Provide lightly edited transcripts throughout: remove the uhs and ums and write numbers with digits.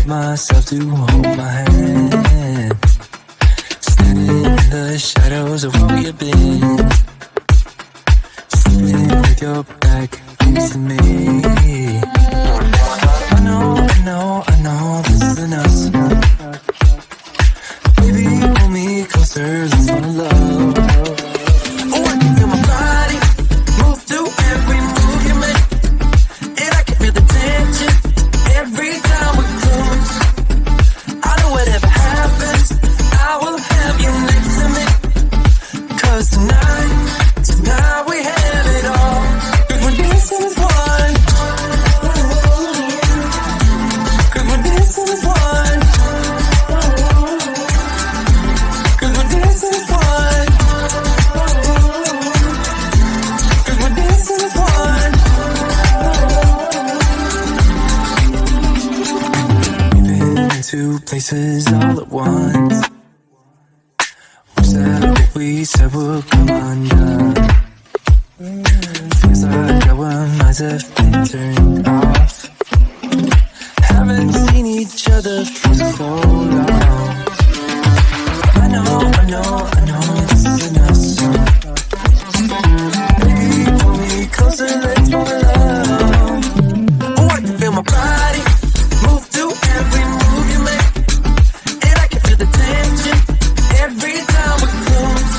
myself to hold my hand, standing in the shadows of where you've been, sitting with your back facing me. I know this isn't us. Baby, pull me closer, let's fall in love. Oh, I can feel my body move through every move you make, and I can feel the tension every time we close. I know whatever happens, I will have you next to me. 'Cause tonight we have it all. 'Cause we're dancing as one. 'Cause we're dancing as one. 'Cause we're dancing as one. 'Cause we're dancing as one. We've been in two places all at once. Was that what we said would come undone? Feels like our minds have been turned off. Haven't seen each other for so long. I know this isn't us. Baby, pull me closer, let's fall in love. Oh, I can feel my body move through every move you make, and I can feel the tension every time we close.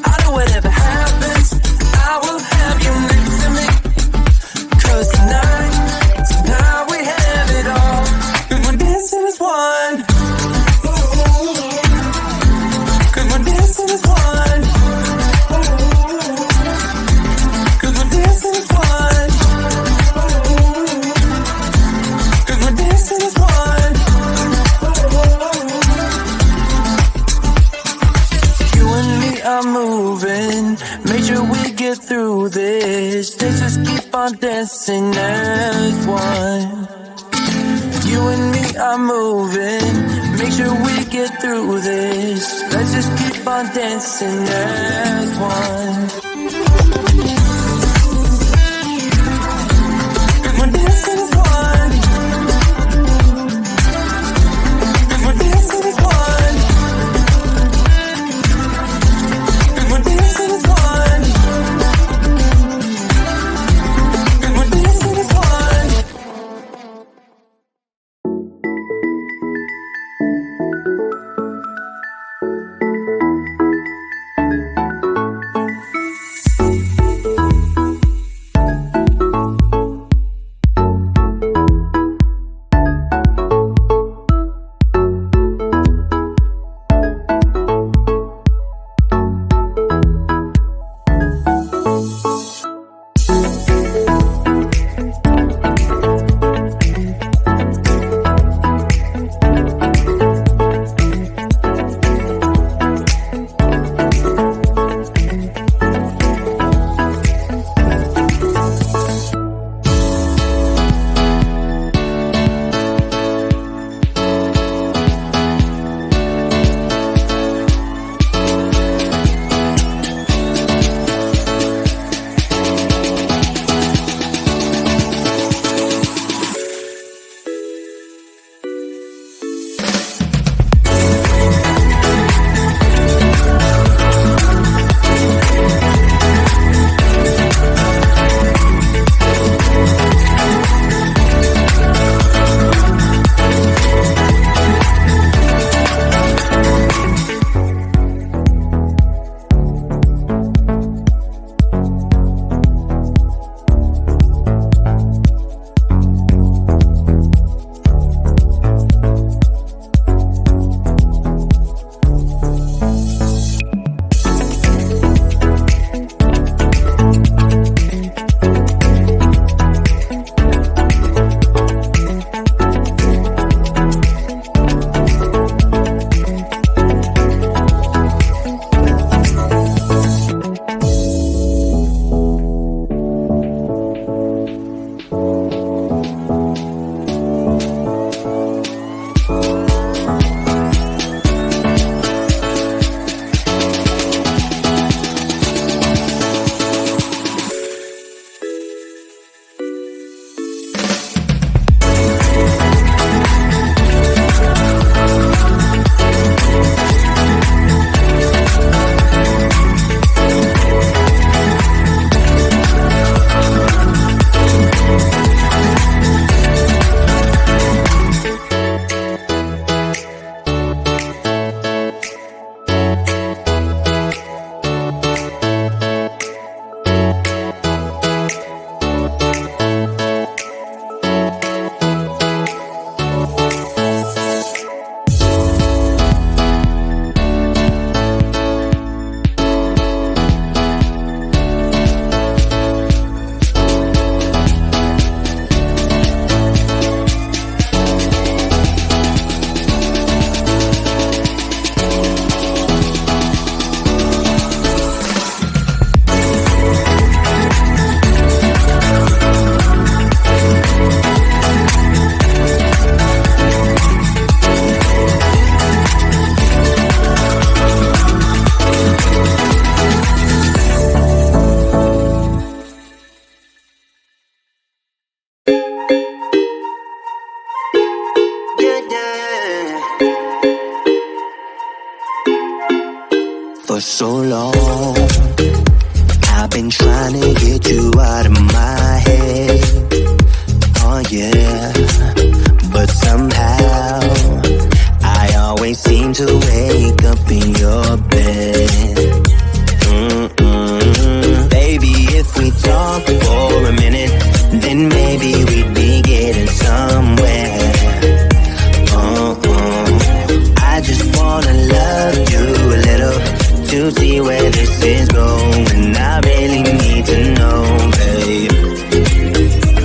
I know whatever happens, I will have you next to me. 'Cause tonight we have it all. 'Cause we're dancing as one. 'Cause we're dancing as one. 'Cause we're dancing as one. 'Cause we're dancing as one. You and me are moving, make sure we get through this. Let's just keep on dancing as one. You and me are moving, make sure we get through this. Let's just keep on dancing as one. 'Cause we're dancing as one. 'Cause we're dancing as one. 'Cause we're dancing as one. 'Cause we're dancing as one. for so long. I've been trying to get you out of my head. Oh yeah, but somehow I always seem to wake up in your bed. Baby, if we talk for a minute, then maybe we'd be getting somewhere. I just wanna love you a little to see where this is going. I really need to know, babe.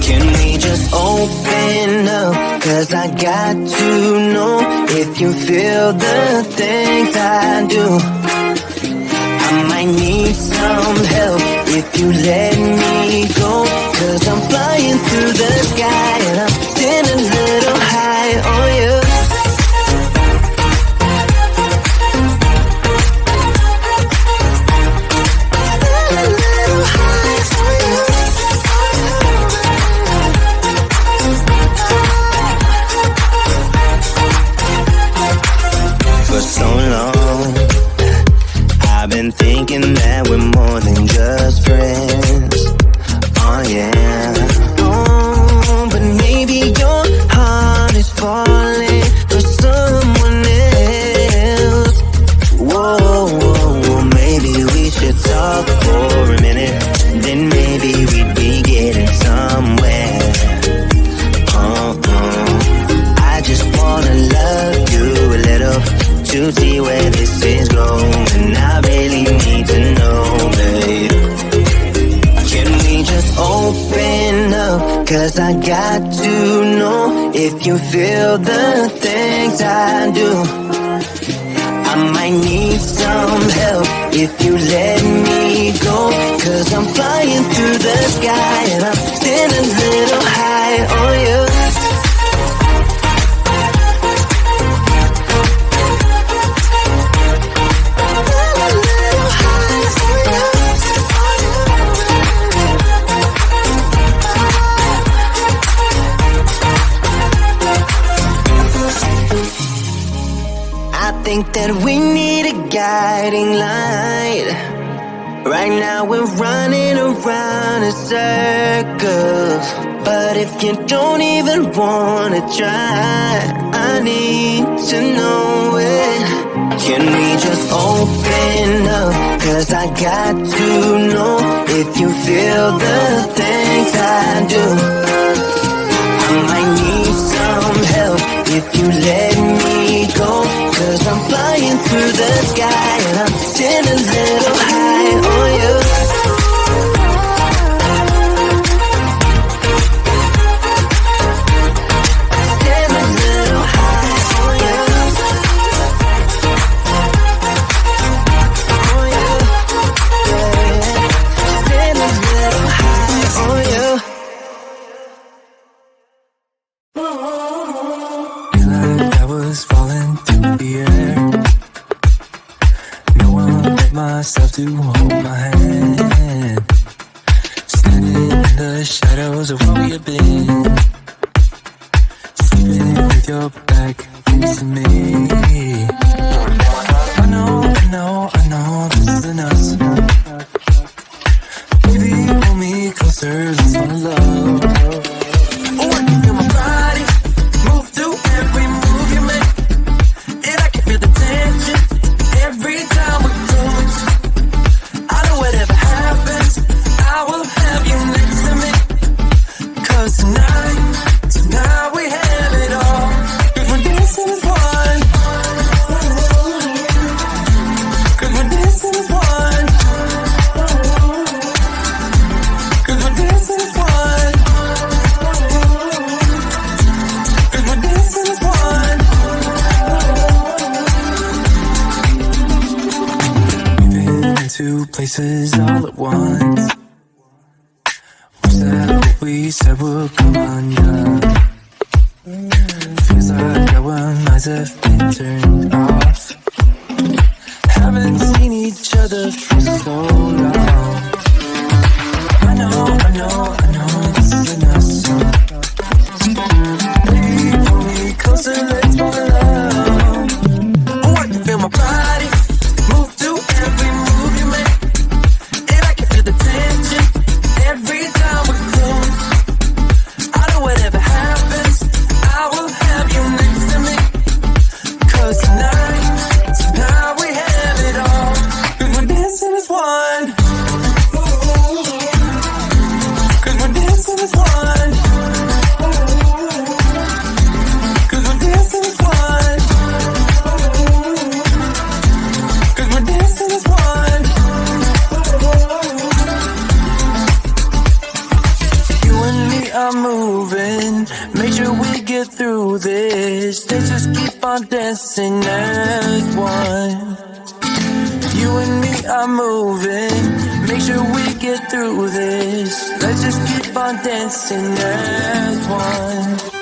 Can we just open up? 'Cause I got to know if you feel the things I do. I might need some help if you let me go. 'Cause I'm flying through the sky and I'm getting a little high on you. For so long I've been thinking that we're more than just friends. Oh yeah. Oh, but maybe your heart is falling for someone else. Whoa, whoa, whoa, maybe we should talk for a minute. Then maybe we'd be getting somewhere. I just wanna love you a little to see where this is going. I really need to know, babe. Can we just open up? 'Cause I got to know if you feel the things I do. I might need some help if you let me go. 'Cause I'm flying through the sky and I'm still a little high on you. I think that we need a guiding light. Right now we're running around in circles. But if you don't even wanna try, I need to know it. Can we just open up? 'Cause I got to know if you feel the things I do. I might need some help if you let me go. 'Cause I'm flying through the sky and I'm still a little high on you. Still a little high on you. On you. Yeah. Still a little high on you. I was falling through the air. No one but myself to hold my hand. Standing in the shadows of where we have been. Sleeping with your back against me. I know this isn't us. Baby, pull me closer, let's fall in love. Oh, I can feel my body move to every move you make. And I can feel the tension every time we touch. I know whatever happens, I will have you next to me. 'Cause tonight we have it all. 'Cause we're dancing as one. 'Cause we're dancing as one. 'Cause we're dancing as one. 'Cause we're dancing as one. We've been in two places all at once. Was that what we said would come undone? Feels like our minds have been turned off. Haven't seen each other for so long. I know this isn't us. Baby, pull me closer, let's fall in love. Oh, I can feel my body move to every we get through this. Let's just keep on dancing as one. You and me are moving. Make sure we get through this. Let's just keep on dancing as one.